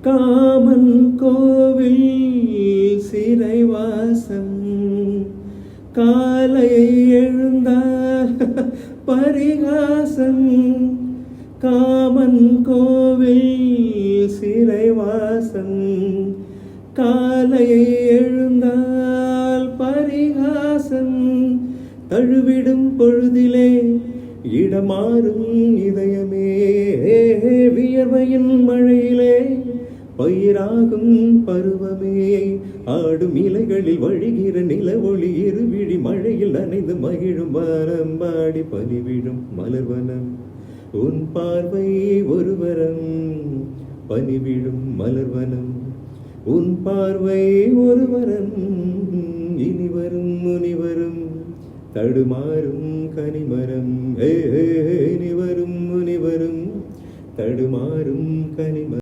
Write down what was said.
Common கோவில் சிறைவாசம் காலை எழுந்தால் பரிகாசம். காமன் கோவில் சிறைவாசம் காலை எழுந்தால் பரிகாசம். தழுவிடும் பொழுதிலே இடமாறும் இதயமே வியர்வையின் மழையிலே பயிராகும் பருவமே. ஆடும் இலைகளில் வழிகிற நில ஒளி இருவிழி மழையில் நனைந்து மகிழும் வானம் பாடி பனிவிடும் மலர்வனம். உன் பார்வை ஒருவரம் பனிவிடும் மலர்வனம். உன் பார்வை ஒருவரம் இனிவரும் முனிவரும் தடுமாறும் கனிமரம். இனிவரும் முனிவரும் தடுமாறும் கனிமரம்.